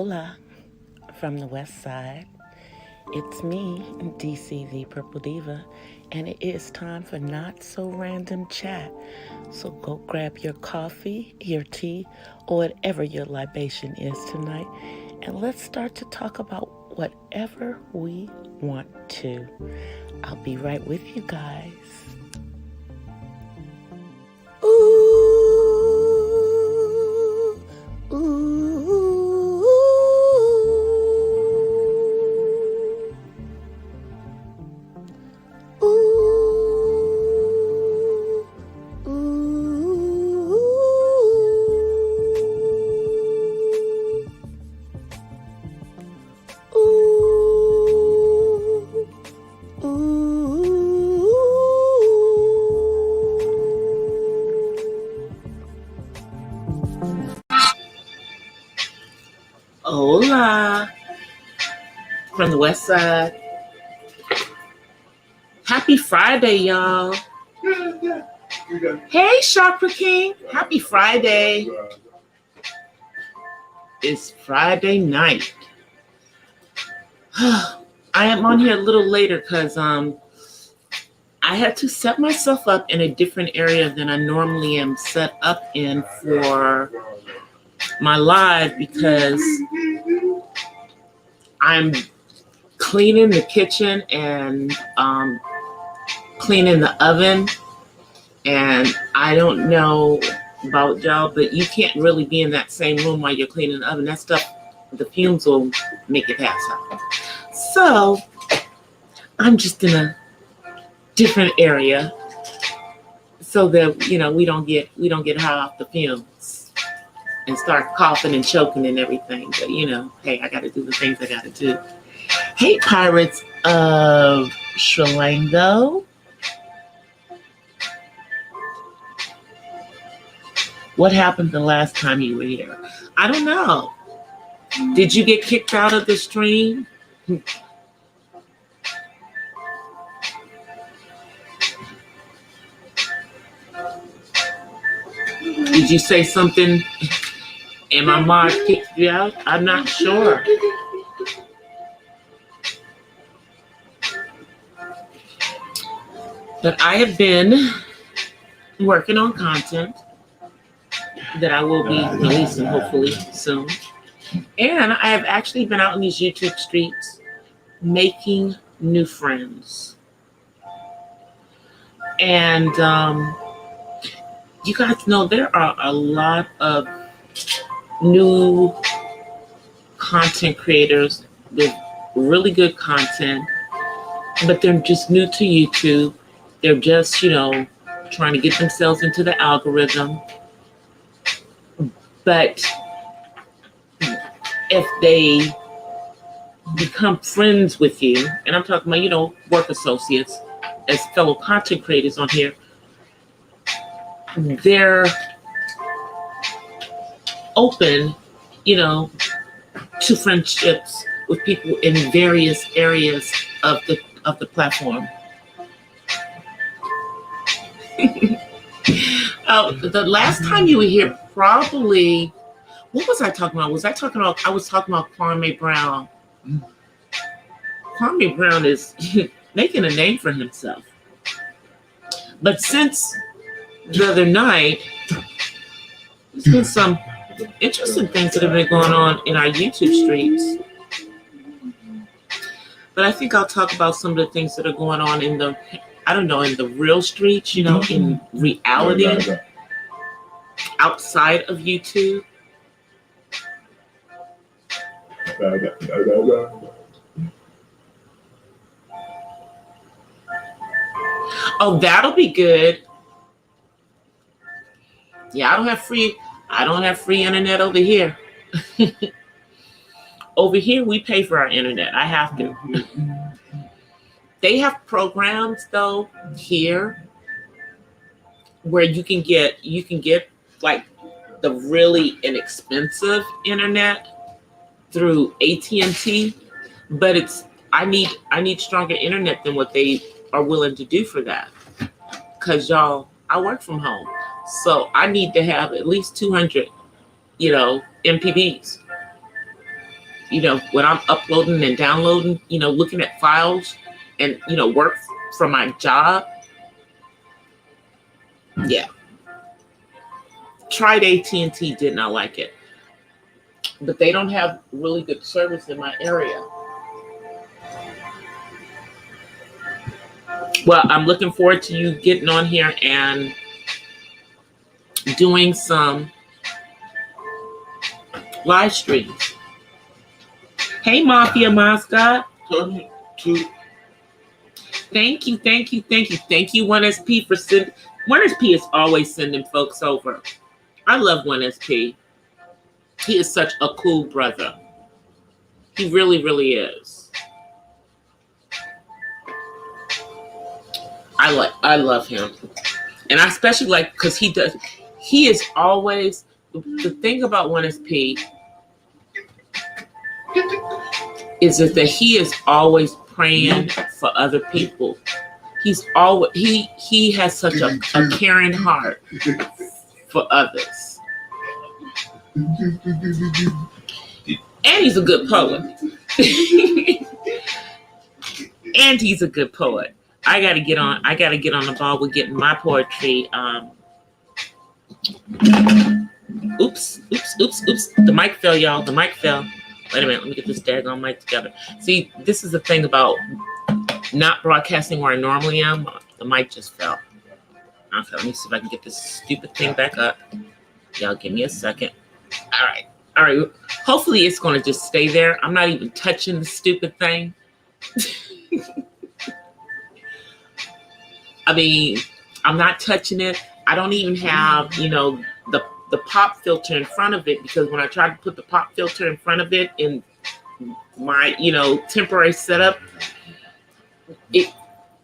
Hola from the West Side. It's me, DC the Purple Diva, and it is time for Not So Random Chat. So go grab your coffee, your tea, or whatever your libation is tonight, and let's start to talk about whatever we want to. I'll be right with you guys. Ooh, ooh, ooh, ooh, ooh, ooh. Hola from the West Side. Happy Friday, y'all. Hey, Chakra King. Happy Friday. It's Friday night. I am on here a little later because I had to set myself up in a different area than I normally am set up in for my live because I'm cleaning the kitchen and cleaning the oven. And I don't know about y'all, but you can't really be in that same room while you're cleaning the oven. That stuff, the fumes will make you pass out. So I'm just in a different area so that we don't get high off the fumes and start coughing and choking and everything. But hey, I got to do the things I got to do. Hey, Pirates of Shrelango. What happened the last time you were here? I don't know. Did you get kicked out of the stream? Did you say something and my mom kicked you out? I'm not sure. But I have been working on content that I will be releasing hopefully soon. And I have actually been out in these YouTube streets making new friends. And you guys know there are a lot of new content creators with really good content, but they're just new to YouTube. They're just, trying to get themselves into the algorithm. But if they become friends with you, and I'm talking about, work associates as fellow content creators on here, they're open, to friendships with people in various areas of the platform. The last time you were here, probably, what was I talking about? I was talking about Kwame Brown. Kwame Brown is making a name for himself. But since the other night, there's been some interesting things that have been going on in our YouTube streets. But I think I'll talk about some of the things that are going on in the real streets, in reality, outside of YouTube. Oh, that'll be good. Yeah, I don't have free internet over here. Over here, we pay for our internet. I have to. They have programs though here where you can get like the really inexpensive internet through AT&T, but I need stronger internet than what they are willing to do for that. Cause y'all, I work from home, so I need to have at least 200, MPBs. when I'm uploading and downloading, looking at files and, work for my job. Yeah. Tried AT&T, did not like it. But they don't have really good service in my area. Well, I'm looking forward to you getting on here and doing some live streams. Hey, Mafia Mascot. Thank you. Thank you, 1SP, for sending. 1SP is always sending folks over. I love 1SP. He is such a cool brother. He really, really is. I love him. And I especially like, because he is always, the thing about 1SP is that he is always praying for other people. He's always, he has such a caring heart for others. And he's a good poet. And he's a good poet. I gotta get on the ball with getting my poetry. Oops. The mic fell, y'all. The mic fell. Wait a minute, let me get this daggone mic together. See, this is the thing about not broadcasting where I normally am. The mic just fell. Okay, let me see if I can get this stupid thing back up. Y'all give me a second. All right. Hopefully it's going to just stay there. I'm not even touching the stupid thing. I mean, I'm not touching it. I don't even have, the pop filter in front of it, because when I tried to put the pop filter in front of it in my, temporary setup, it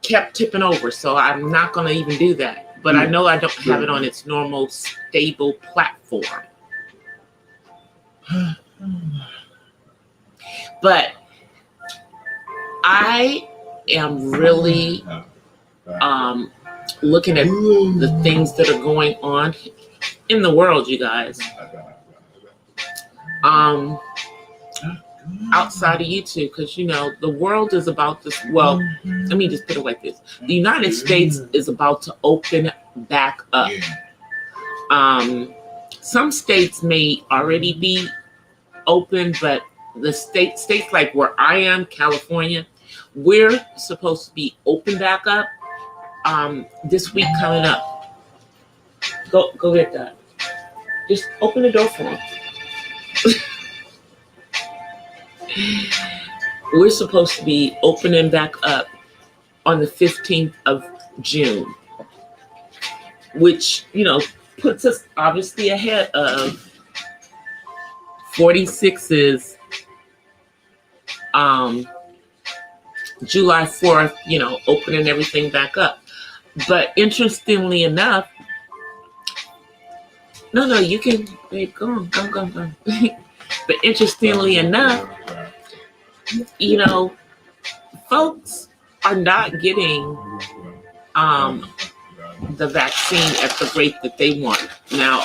kept tipping over. So I'm not going to even do that. But I know I don't have it on its normal stable platform. But I am really looking at the things that are going on in the world, you guys. Outside of YouTube, because the world is about this. Well, let me just put it like this: the United States is about to open back up. Some states may already be open, but the states like where I am, California, we're supposed to be open back up this week coming up. Go get that. Just open the door for them. We're supposed to be opening back up on the 15th of June, which, puts us obviously ahead of 46's July 4th, opening everything back up. But interestingly enough, no, you can, babe, go on. But interestingly enough, folks are not getting the vaccine at the rate that they want. Now,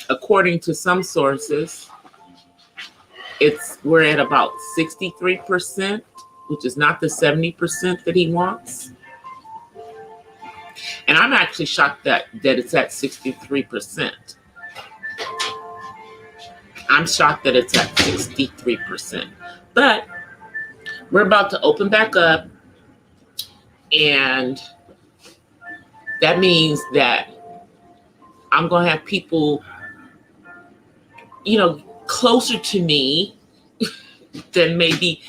according to some sources, we're at about 63%, which is not the 70% that he wants. And I'm actually shocked that it's at 63%. I'm shocked that it's at 63%. But we're about to open back up, and that means that I'm going to have people, closer to me than maybe,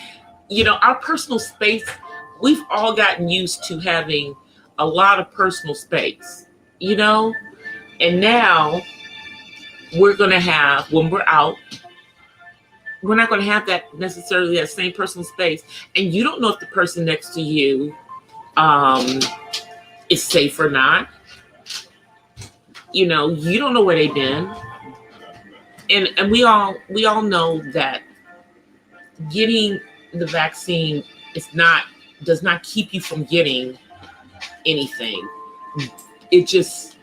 our personal space. We've all gotten used to having a lot of personal space, and now we're going to have, when we're out, we're not going to have that necessarily that same personal space. And you don't know if the person next to you is safe or not. You don't know where they've been. And we all know that getting the vaccine does not keep you from getting anything. It just,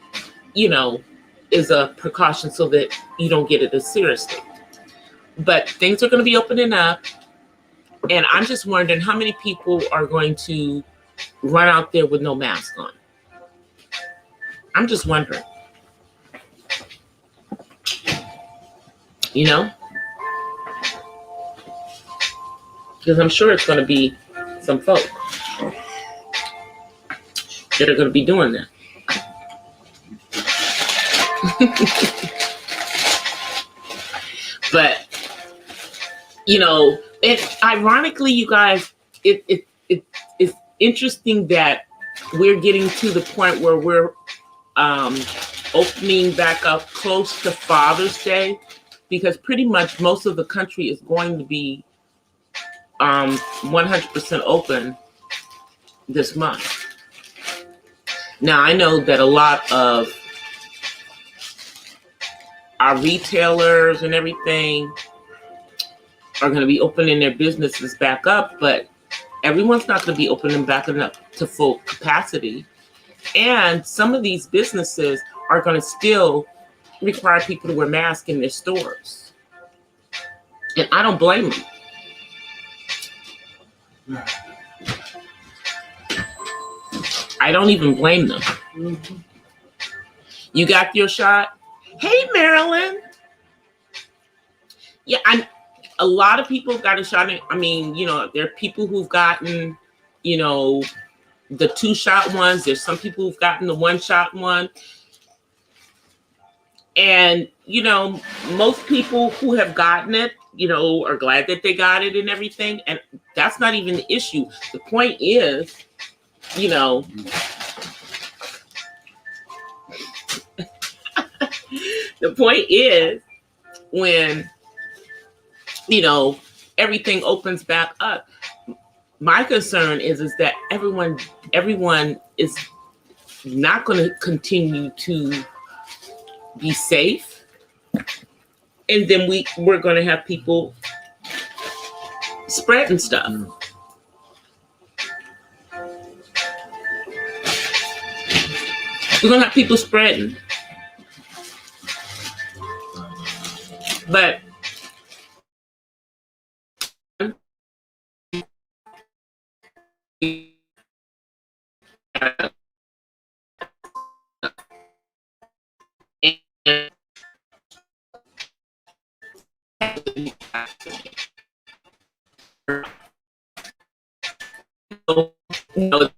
is a precaution so that you don't get it as seriously. But things are going to be opening up. And I'm just wondering how many people are going to run out there with no mask on. I'm just wondering. You know? Because I'm sure it's going to be some folk that are going to be doing that. But, you know, ironically, you guys, it's interesting that we're getting to the point where we're opening back up close to Father's Day, because pretty much most of the country is going to be 100% open this month. Now, I know that a lot of our retailers and everything are going to be opening their businesses back up, but everyone's not going to be opening back up to full capacity. And some of these businesses are going to still require people to wear masks in their stores. And I don't blame them. I don't even blame them. Mm-hmm. You got your shot? Hey, Marilyn. Yeah, a lot of people got a shot. I mean, you know, there are people who've gotten, you know, the 2-shot ones. There's some people who've gotten the 1-shot one. And, you know, most people who have gotten it, you know, are glad that they got it and everything. And that's not even the issue. The point is, you know, the point is when, you know, everything opens back up, my concern is that everyone is not going to continue to be safe. And then we're going to have people spreading stuff. We're going to have people spreading. But you know,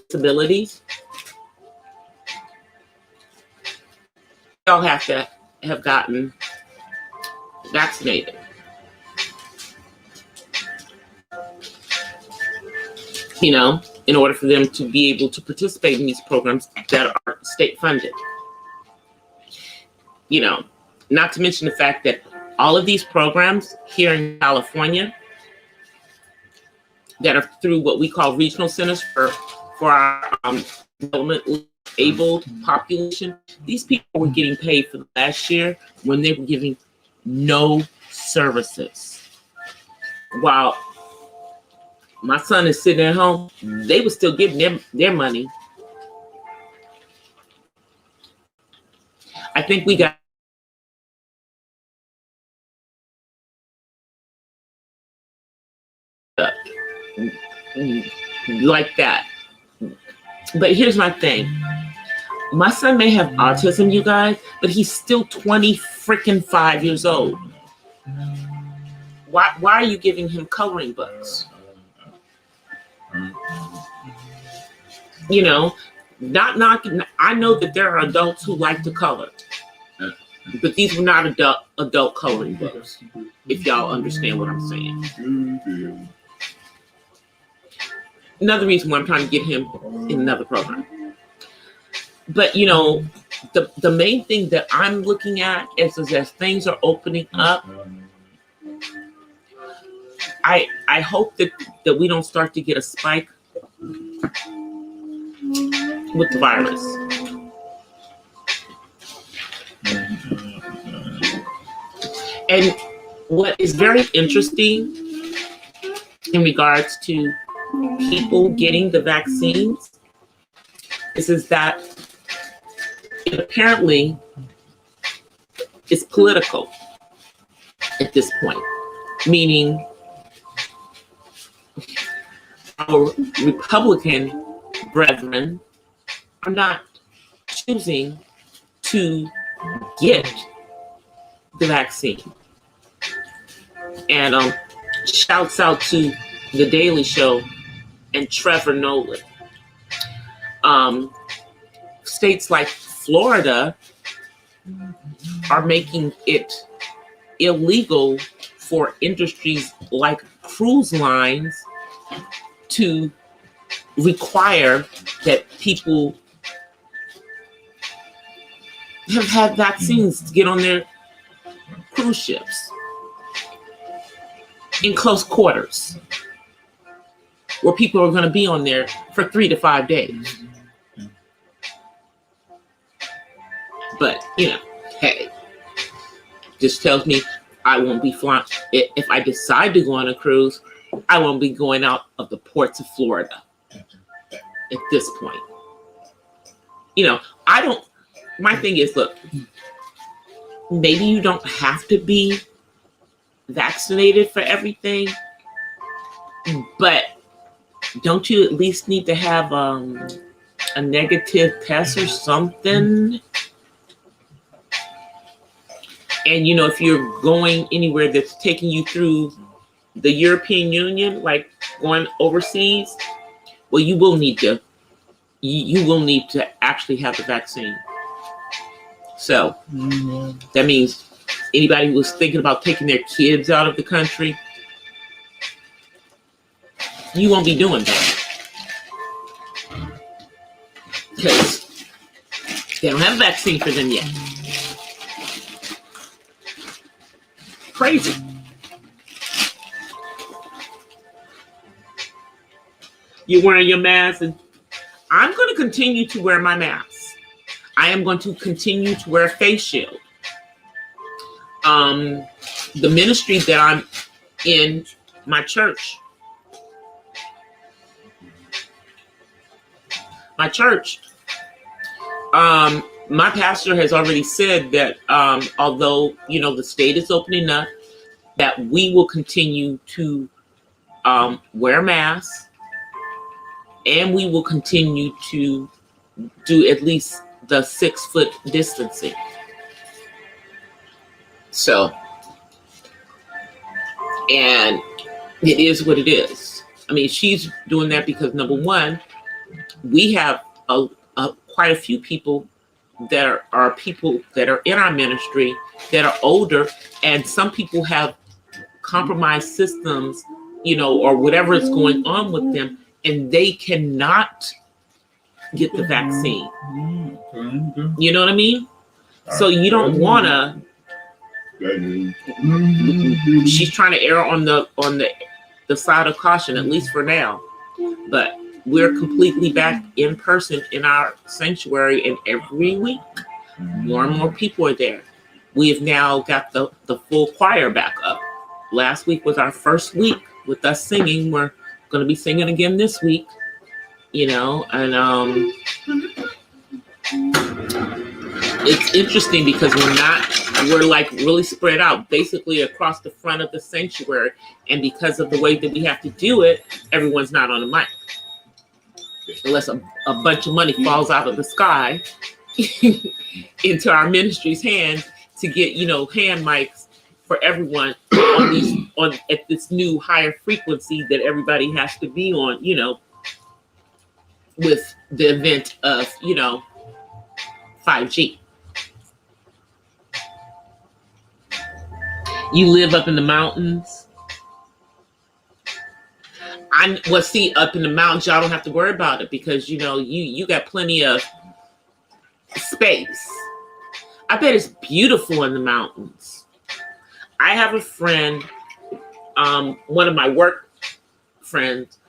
disabilities, they all have to have gotten vaccinated. You know, in order for them to be able to participate in these programs that are state funded. You know, not to mention the fact that all of these programs here in California that are through what we call regional centers for our development abled population, these people were getting paid for the last year when they were giving no services. While my son is sitting at home, they were still getting their money. I think we got like that. But here's my thing. My son may have autism, you guys, but he's still 25 years old. Why are you giving him coloring books? You know, not knocking. I know that there are adults who like to color, but these were not adult coloring books, if y'all understand what I'm saying. Another reason why I'm trying to get him in another program. But, you know, the main thing that I'm looking at is as things are opening up, I hope that we don't start to get a spike with the virus. And what is very interesting in regards to people getting the vaccines is that apparently It's political at this point, meaning our Republican brethren are not choosing to get the vaccine. And shouts out to The Daily Show and Trevor Nolan. States like Florida are making it illegal for industries like cruise lines to require that people have had vaccines to get on their cruise ships in close quarters, where people are going to be on there for 3 to 5 days. But, hey, just tells me I won't be flying. If I decide to go on a cruise, I won't be going out of the ports of Florida at this point. My thing is, look, maybe you don't have to be vaccinated for everything, but don't you at least need to have a negative test or something? And, if you're going anywhere that's taking you through the European Union, like going overseas, well, you will need to actually have the vaccine. So that means anybody who was thinking about taking their kids out of the country, you won't be doing that. Because they don't have a vaccine for them yet. Crazy. You're wearing your mask, and I'm going to continue to wear my mask. I am going to continue to wear a face shield. The ministry that I'm in, my church, my pastor has already said that although, the state is opening up, that we will continue to wear masks, and we will continue to do at least the 6-foot distancing. So, and it is what it is. I mean, she's doing that because, number one, we have quite a few people that are people that are in our ministry that are older, and some people have compromised systems, or whatever is going on with them, and they cannot get the vaccine. You know what I mean? So you don't want to. She's trying to err on the side of caution, at least for now. But we're completely back in person in our sanctuary, and every week more and more people are there. We have now got the full choir back up. Last week was our first week with us singing. We're going to be singing again this week, and it's interesting because we're like really spread out basically across the front of the sanctuary, and because of the way that we have to do it, everyone's not on the mic unless a bunch of money falls out of the sky into our ministry's hands to get hand mics for everyone at this new higher frequency that everybody has to be on, with the event of 5G. You live up in the mountains. Up in the mountains, y'all don't have to worry about it because you got plenty of space. I bet it's beautiful in the mountains. I have a friend, one of my work friends,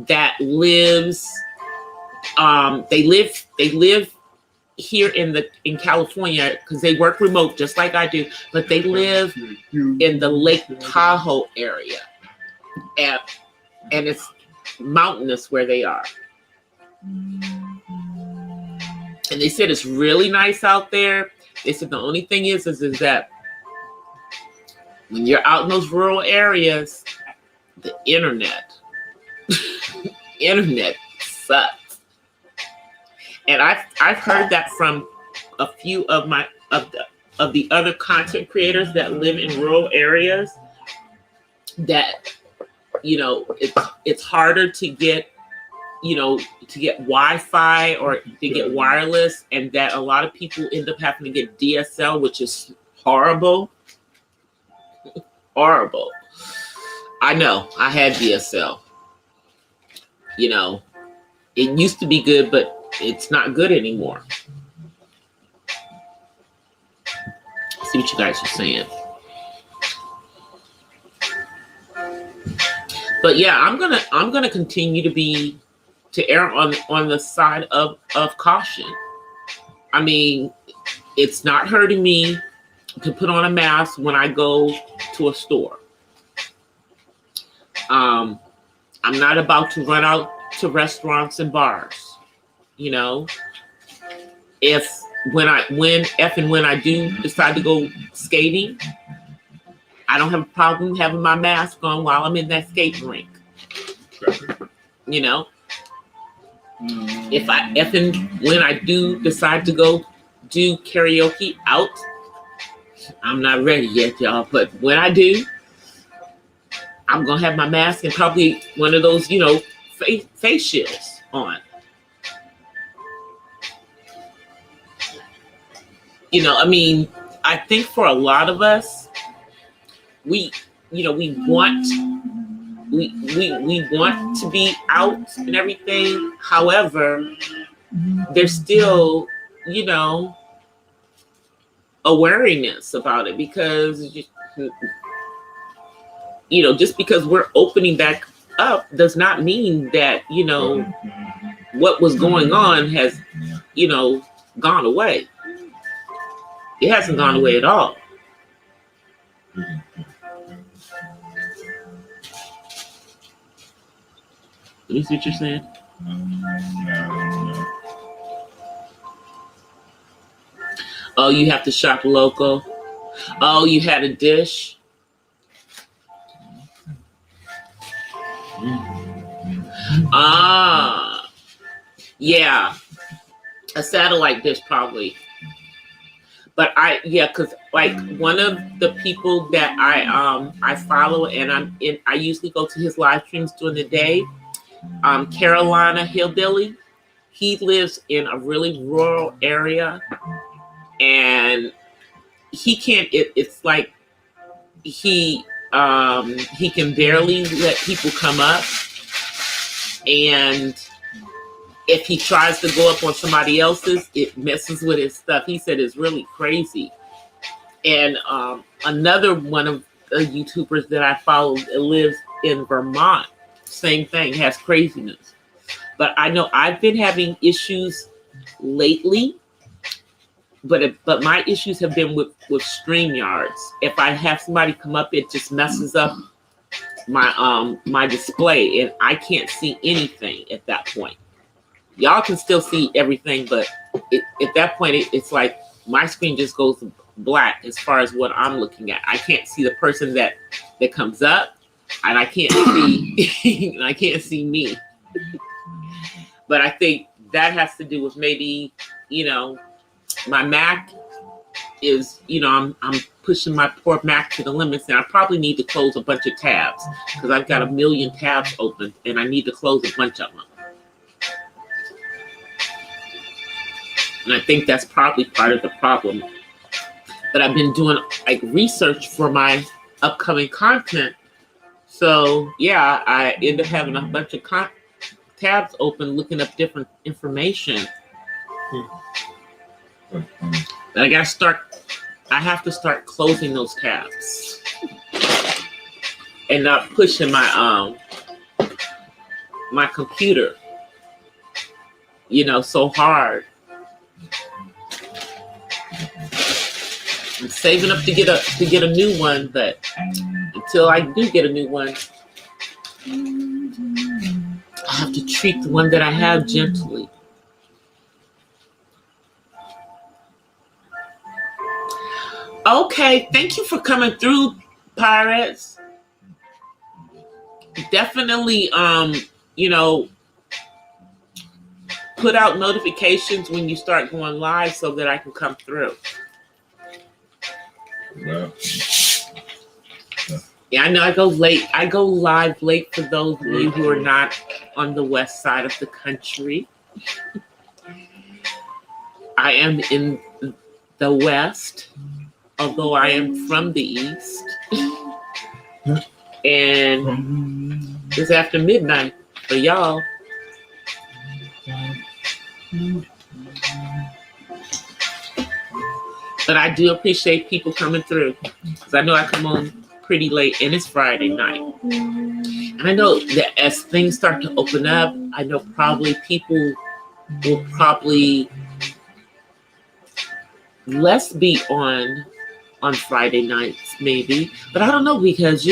that lives. They live here in California because they work remote just like I do, but they live in the Lake Tahoe area, and it's mountainous where they are. And they said it's really nice out there. They said the only thing is that when you're out in those rural areas, the internet sucks. And I've heard that from a few of the other content creators that live in rural areas, that it's harder to get Wi-Fi or to get wireless, and that a lot of people end up having to get DSL, which is horrible. Horrible. I know. I had DSL. It used to be good, but it's not good anymore. See what you guys are saying. But yeah, I'm gonna continue to err on the side of caution. I mean, it's not hurting me to put on a mask when I go to a store. I'm not about to run out to restaurants and bars. If when I do decide to go skating, I don't have a problem having my mask on while I'm in that skating rink. If and when I do decide to go do karaoke out, I'm not ready yet, y'all. But when I do, I'm gonna have my mask and probably one of those, face shields on. I think for a lot of us, we want to be out and everything. However, there's still, a wariness about it, because just because we're opening back up does not mean that what was going on has gone away. It hasn't gone away at all. Let me see what you're saying. Oh, you have to shop local. Oh, you had a dish. Yeah, a satellite dish probably. But because like one of the people that I follow, and I usually go to his live streams during the day. Carolina Hillbilly. He lives in a really rural area, and he can't. It's like he can barely let people come up, and if he tries to go up on somebody else's, it messes with his stuff. He said it's really crazy. And another one of the YouTubers that I follow lives in Vermont. Same thing, has craziness. But I know I've been having issues lately, but my issues have been with StreamYards. If I have somebody come up, it just messes up my display, and I can't see anything at that point. Y'all can still see everything, but at that point, it's like my screen just goes black as far as what I'm looking at. I can't see the person that comes up, and I can't see I can't see me. But I think that has to do with maybe, my Mac is, I'm pushing my poor Mac to the limits, and I probably need to close a bunch of tabs because I've got a million tabs open, and I need to close a bunch of them. And I think that's probably part of the problem. But I've been doing like research for my upcoming content. So yeah, I end up having a bunch of tabs open, looking up different information. But I have to start closing those tabs and not pushing my my computer, so hard. I'm saving up to get a new one, but until I do get a new one, I have to treat the one that I have gently. Okay, thank you for coming through, Pirates. Definitely, put out notifications when you start going live so that I can come through. Well, yeah, I know I go late. I go live late for those of you who are not on the west side of the country. I am in the west, although I am from the east. And it's after midnight for y'all. But I do appreciate people coming through because I know I come on pretty late and it's Friday night. And I know that as things start to open up, I know probably people will probably less be on Friday nights maybe. But I don't know because,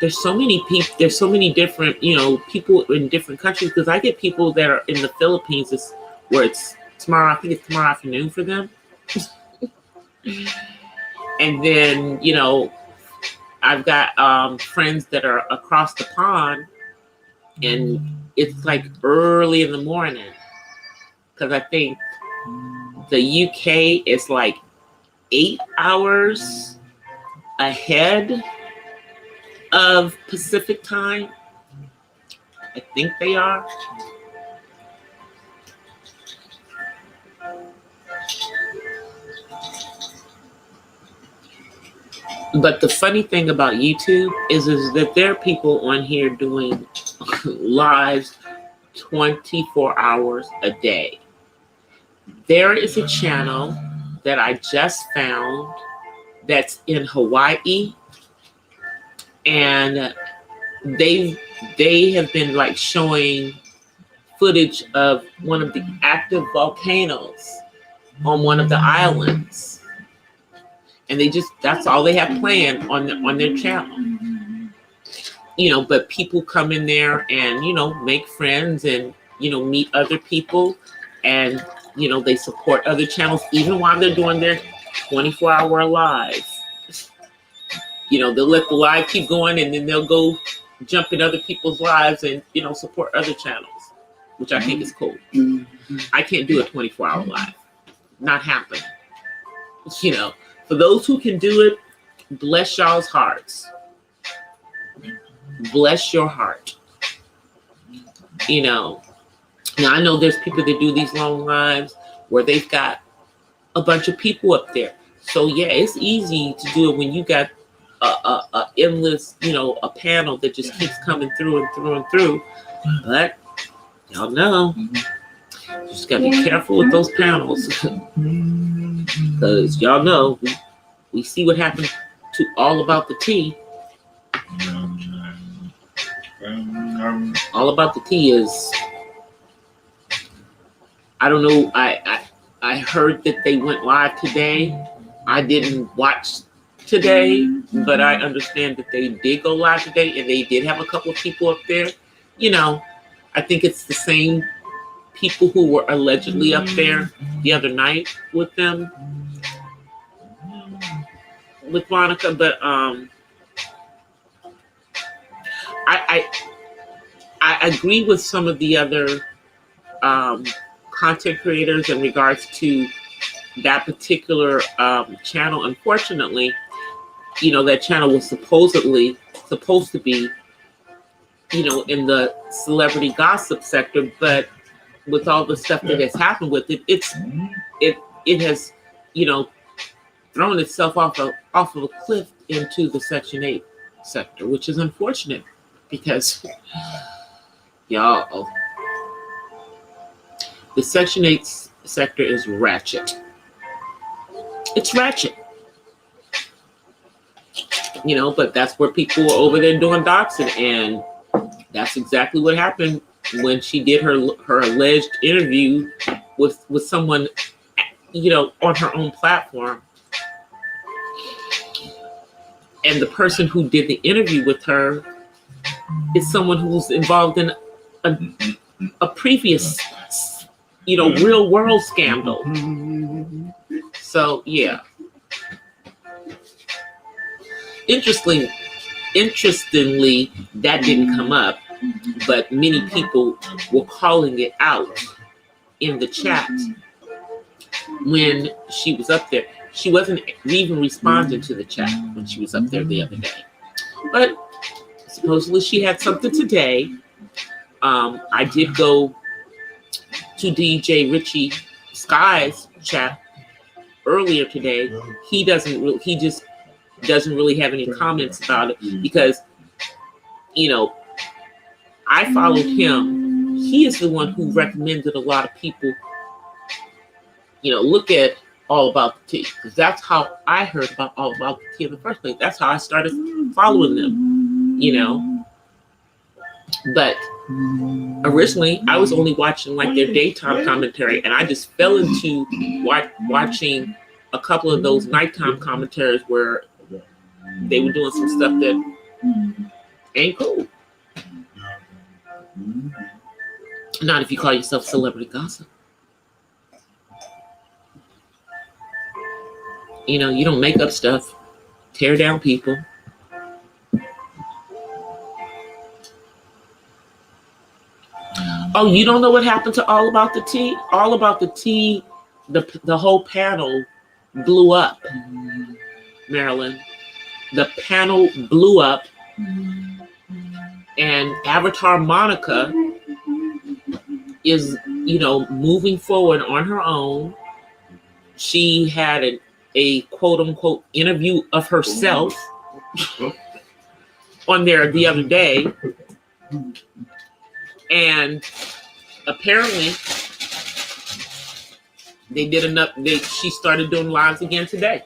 there's so many people, there's so many different, people in different countries because I get people that are in the Philippines where it's tomorrow, I think it's tomorrow afternoon for them. And then, I've got friends that are across the pond and it's like early in the morning because I think the UK is like 8 hours ahead of Pacific time. I think they are. But the funny thing about YouTube is that there are people on here doing lives 24 hours a day. There is a channel that I just found that's in Hawaii, and they have been like showing footage of one of the active volcanoes on one of the islands. And that's all they have planned on their channel. But people come in there and, make friends and, meet other people and, they support other channels even while they're doing their 24-hour live. They'll let the live keep going and then they'll go jump in other people's lives and, support other channels, which I think is cool. I can't do a 24-hour live. Not happening. For those who can do it, bless y'all's hearts. Bless your heart. Now I know there's people that do these long lives where they've got a bunch of people up there. So yeah, it's easy to do it when you got a endless, a panel that just keeps coming through and through and through. But y'all know, you just gotta be careful with those panels. Because y'all know, we see what happened to All About the Tea. All About the Tea is, I don't know, I heard that they went live today. I didn't watch today, but I understand that they did go live today and they did have a couple of people up there. I think it's the same people who were allegedly up there the other night with them, with Monica, but I agree with some of the other content creators in regards to that particular channel. Unfortunately, that channel was supposed to be, in the celebrity gossip sector, but with all the stuff that has happened with it, it has, thrown itself off of a cliff into the Section 8 sector, which is unfortunate because, y'all, the Section 8 sector is ratchet. It's ratchet. But that's where people are over there doing doxing, and that's exactly what happened when she did her alleged interview with someone, on her own platform. And the person who did the interview with her is someone who's involved in a previous, real world scandal. So yeah. Interestingly, that didn't come up, but many people were calling it out in the chat when she was up there. She wasn't even responding to the chat when she was up there the other day. But supposedly she had something today. I did go to DJ Richie Sky's chat earlier today. He just doesn't really have any comments about it because, you know, I followed him. He is the one who recommended a lot of people, you know, look at All About the Tea, because that's how I heard about All About the Tea in the first place. That's how I started following them, you know. But originally, I was only watching like their daytime commentary, and I just fell into watching a couple of those nighttime commentaries where they were doing some stuff that ain't cool. Not if you call yourself celebrity gossip. You know, you don't make up stuff, tear down people. Oh, you don't know what happened to All About the Tea? All About the Tea, the whole panel blew up, Marilyn. The panel blew up, and Avatar Monica is, you know, moving forward on her own. She had a quote unquote interview of herself on there the other day. And apparently they did enough. She started doing lives again today.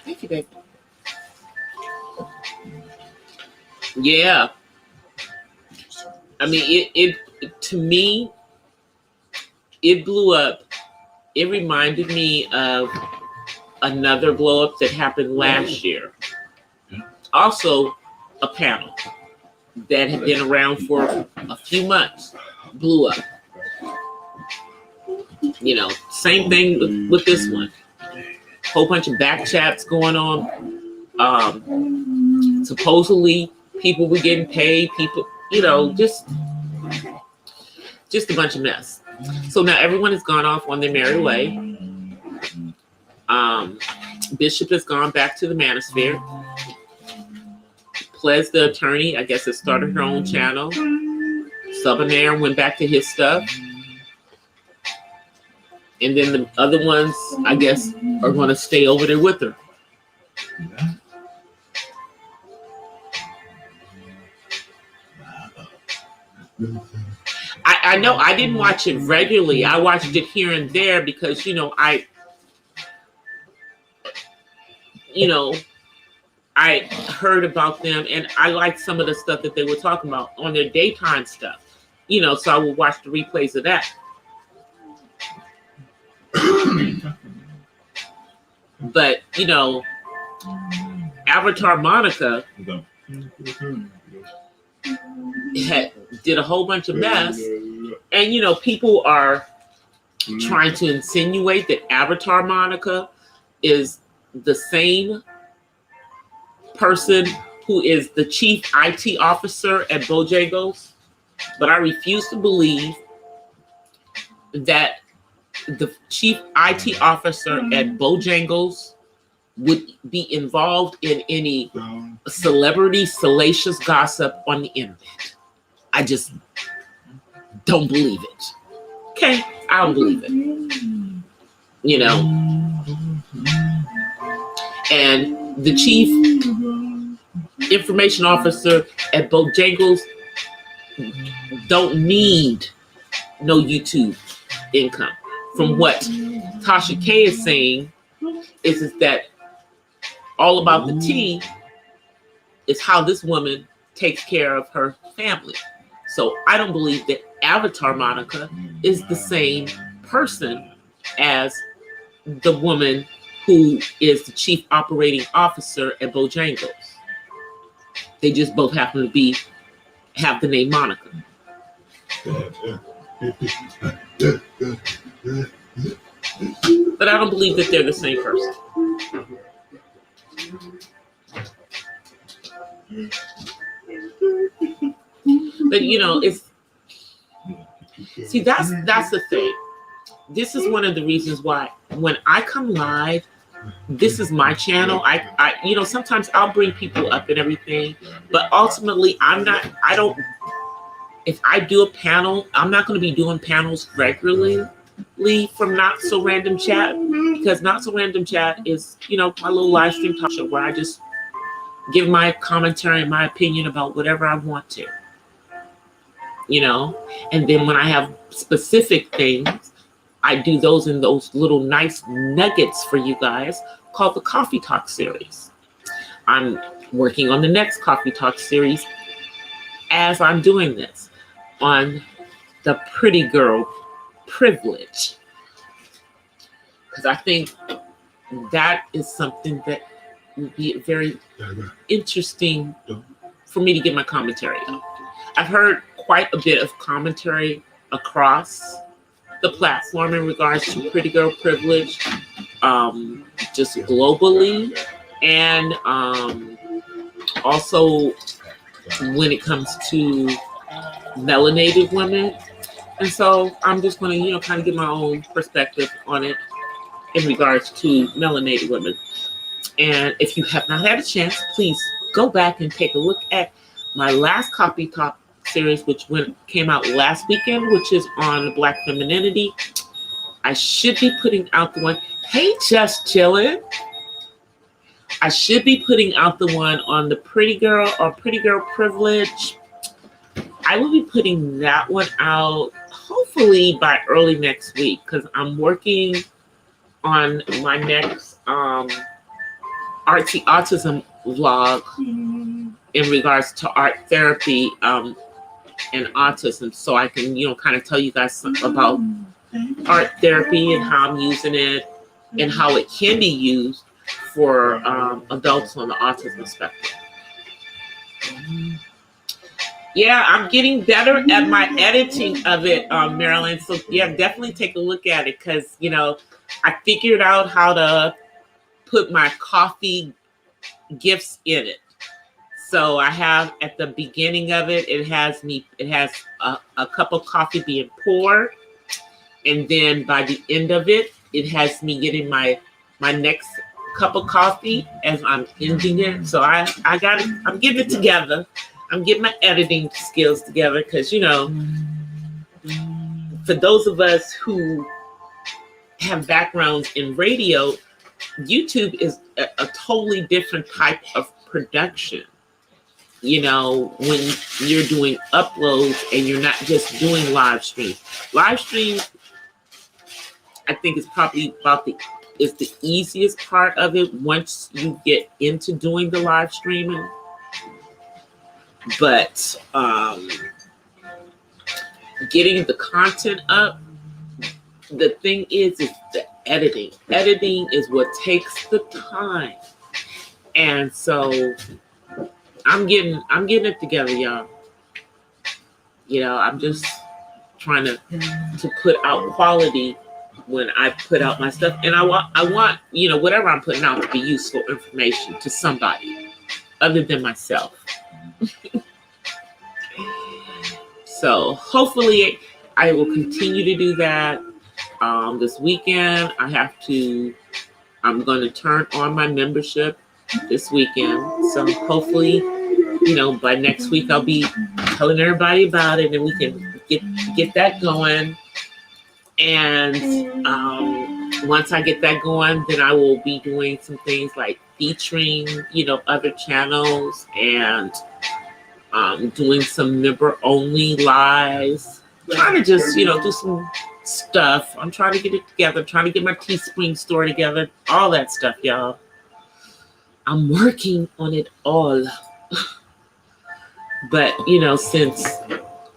Thank you, babe. Yeah. I mean, it to me, it blew up. It reminded me of another blow up that happened last year. Also, a panel that had been around for a few months blew up. You know, same thing with this one. Whole bunch of back chats going on. Supposedly people were getting paid. People, you know, just a bunch of mess. So now everyone has gone off on their merry way. Bishop has gone back to the manosphere. Ples, the attorney, I guess, has started her own channel. Subair went back to his stuff. And then the other ones, I guess, are going to stay over there with her. I know I didn't watch it regularly. I watched it here and there because, you know, I heard about them and I liked some of the stuff that they were talking about on their daytime stuff. You know, so I would watch the replays of that. But, you know, Avatar Monica did a whole bunch of mess. And, you know, people are trying to insinuate that Avatar Monica is the same person who is the chief IT officer at Bojangles. But I refuse to believe that the chief IT officer at Bojangles would be involved in any celebrity salacious gossip on the internet. I just don't believe it. Okay, I don't believe it. You know, and the chief information officer at Bojangles don't need no YouTube income. From what Tasha K is saying is that All About the Tea is how this woman takes care of her family. So I don't believe that Avatar Monica is the same person as the woman who is the chief operating officer at Bojangles. They just both happen to have the name Monica. But I don't believe that they're the same person. But it's that's the thing. This is one of the reasons why when I come live, this is my channel. I sometimes I'll bring people up and everything, but ultimately if I do a panel, I'm not going to be doing panels regularly from Not So Random Chat, because Not So Random Chat is, my little live stream talk show where I just give my commentary and my opinion about whatever I want to, and then when I have specific things, I do those in those little nice nuggets for you guys called the Coffee Talk series. I'm working on the next Coffee Talk series as I'm doing this on the pretty girl privilege, because I think that is something that would be very interesting for me to get my commentary on. I've heard quite a bit of commentary across the platform in regards to pretty girl privilege, just globally, and also when it comes to melanated women. And so I'm just going to, kind of give my own perspective on it in regards to melanated women. And if you have not had a chance, please go back and take a look at my last Coffee Talk series, which came out last weekend, which is on Black femininity. I should be putting out the one. Hey, Just Chillin'. I should be putting out the one on the pretty girl or pretty girl privilege. I will be putting that one out hopefully by early next week, because I'm working on my next artsy autism vlog in regards to art therapy and autism, so I can kind of tell you guys something about art therapy and how I'm using it and how it can be used for adults on the autism spectrum. Yeah, I'm getting better at my editing of it, Marilyn. So yeah, definitely take a look at it, because I figured out how to put my coffee gifts in it. So I have at the beginning of it, it has a cup of coffee being poured, and then by the end of it, it has me getting my next cup of coffee as I'm ending it. So I got it. I'm getting it together. I'm getting my editing skills together, because for those of us who have backgrounds in radio, YouTube is a totally different type of production. When you're doing uploads and you're not just doing live streams. Live stream, I think, is probably is the easiest part of it once you get into doing the live streaming. But getting the content up, the thing is the editing. Editing is what takes the time. And so I'm getting it together, y'all. I'm just trying to put out quality when I put out my stuff. And I want, whatever I'm putting out to be useful information to somebody other than myself. So hopefully I will continue to do that. This weekend I'm going to turn on my membership this weekend. So hopefully, by next week I'll be telling everybody about it, and we can get that going. And once I get that going, then I will be doing some things like featuring, other channels, and doing some member-only lives. Trying to just, do some stuff. I'm trying to get it together. Trying to get my Teespring store together. All that stuff, y'all. I'm working on it all. But, since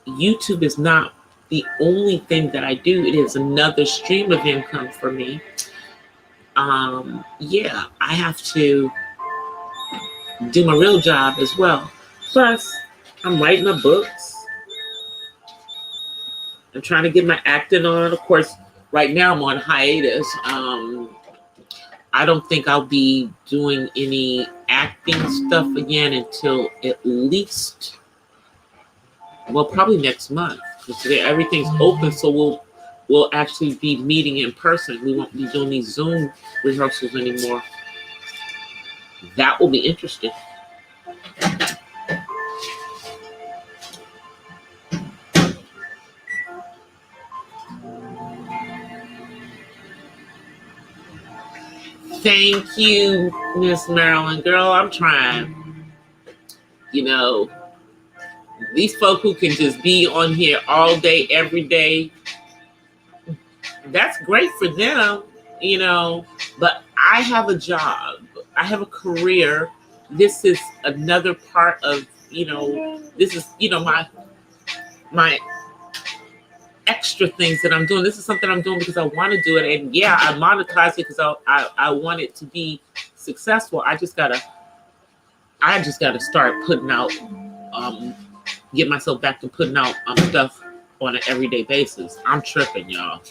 YouTube is not the only thing that I do, it is another stream of income for me. I have to do my real job as well. Plus, I'm writing my books. I'm trying to get my acting on. Of course, right now I'm on hiatus. I don't think I'll be doing any acting stuff again until at least, well, probably next month. Because everything's open, so we'll actually be meeting in person. We won't be doing these Zoom rehearsals anymore. That will be interesting. Thank you, Miss Marilyn. Girl, I'm trying. You know, these folk who can just be on here all day, every day, that's great for them, you know. But I have a job. I have a career. This is another part of, you know, this is, you know, my extra things that I'm doing. This is something I'm doing because I want to do it. And yeah, I monetize it because I want it to be successful. I just gotta start putting out, get myself back to putting out stuff on an everyday basis. I'm tripping, y'all.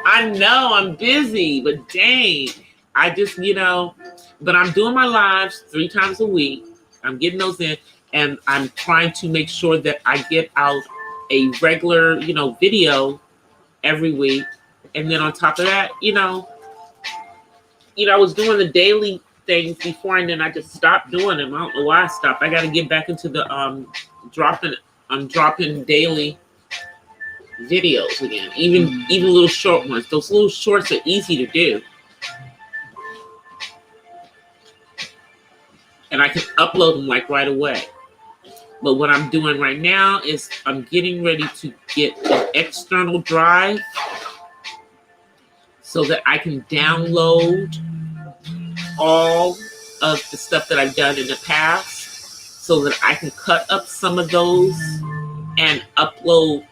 I know I'm busy, but dang, I just, you know, but I'm doing my lives 3 times a week. I'm getting those in, and I'm trying to make sure that I get out a regular, you know, video every week. And then on top of that, you know, I was doing the daily things before, and then I just stopped doing them. I don't know why I stopped. I got to get back into the dropping daily videos again, even little short ones. Those little shorts are easy to do, and I can upload them like right away. But what I'm doing right now is I'm getting ready to get an external drive so that I can download all of the stuff that I've done in the past, so that I can cut up some of those and upload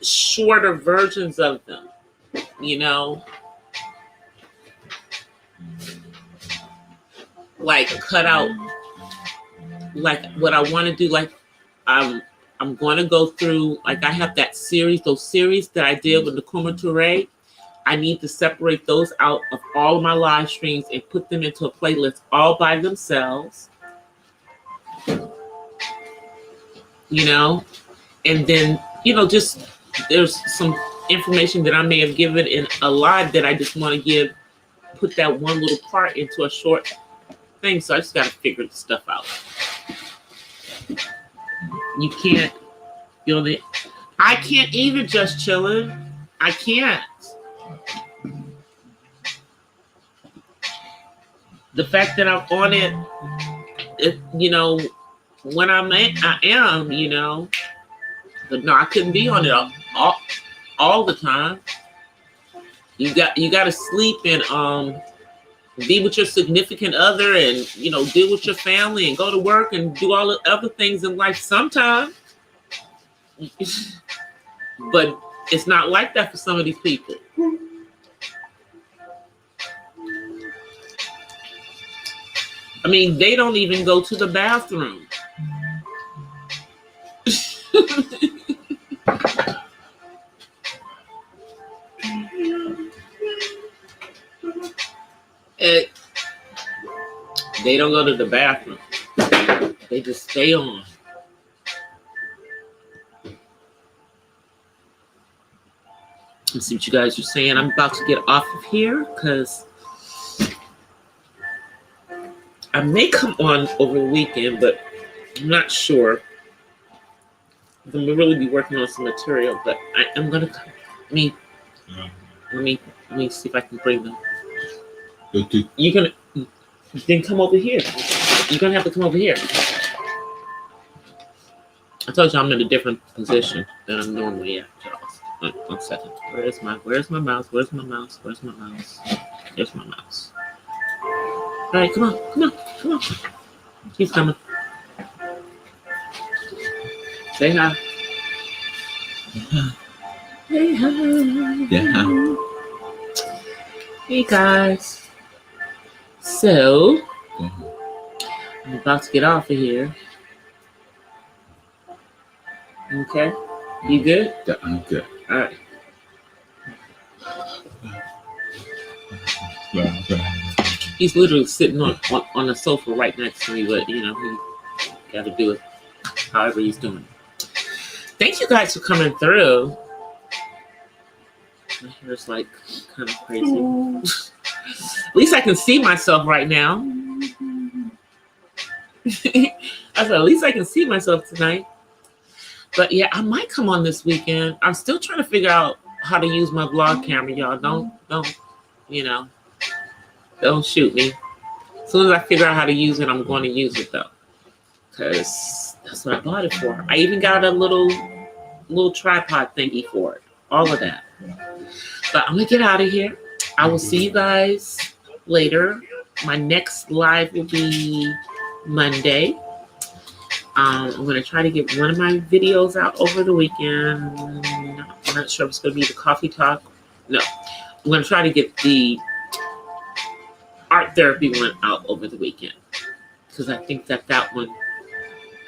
shorter versions of them, you know, like cut out, like what I want to do. Like I'm going to go through, like I have that series, those series that I did with the Kuma Toure. I need to separate those out of all of my live streams and put them into a playlist all by themselves, you know, and then, you know, just there's some information that I may have given in a live that I just want to put that one little part into a short thing. So I just got to figure the stuff out. You can't, you know, I can't either, just chilling. I can't. The fact that I'm on it, you know, when I am, you know, but no, I couldn't be on it all the time. You got to sleep and be with your significant other, and, you know, deal with your family and go to work and do all the other things in life sometimes. But it's not like that for some of these people. I mean, they don't even go to the bathroom. They don't go to the bathroom. They just stay on. Let's see what you guys are saying. I'm about to get off of here because I may come on over the weekend, but I'm not sure. I'm gonna really be working on some material, but I'm gonna come. Let me see if I can bring them. You're gonna then come over here. You're gonna have to come over here. I told you I'm in a different position than I'm normally at. One second. Where's my mouse? Where's my mouse? Where's my mouse? There's my mouse. All right, come on. He's coming. Say hi. Hey, hi. Yeah. Hey, guys. So, I'm about to get off of here. Okay. You good? Yeah, I'm good. All right. He's literally sitting on the sofa right next to me, but he got to do it however he's doing it. Thank you guys for coming through. My hair's like kind of crazy. At least I can see myself right now. I said, at least I can see myself tonight. But yeah, I might come on this weekend. I'm still trying to figure out how to use my vlog camera, y'all. Don't shoot me. As soon as I figure out how to use it, I'm going to use it though, because that's what I bought it for. I even got a little tripod thingy for it. All of that. But I'm gonna get out of here. I will see you guys later. My next live will be Monday. I'm going to try to get one of my videos out over the weekend. I'm not sure if it's going to be the coffee talk. No. I'm going to try to get the art therapy one out over the weekend, because I think that one,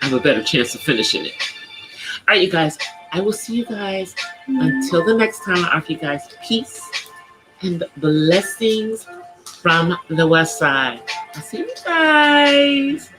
I have a better chance of finishing it. All right, you guys. I will see you guys until the next time. I offer you guys peace and blessings from the West Side. I'll see you guys.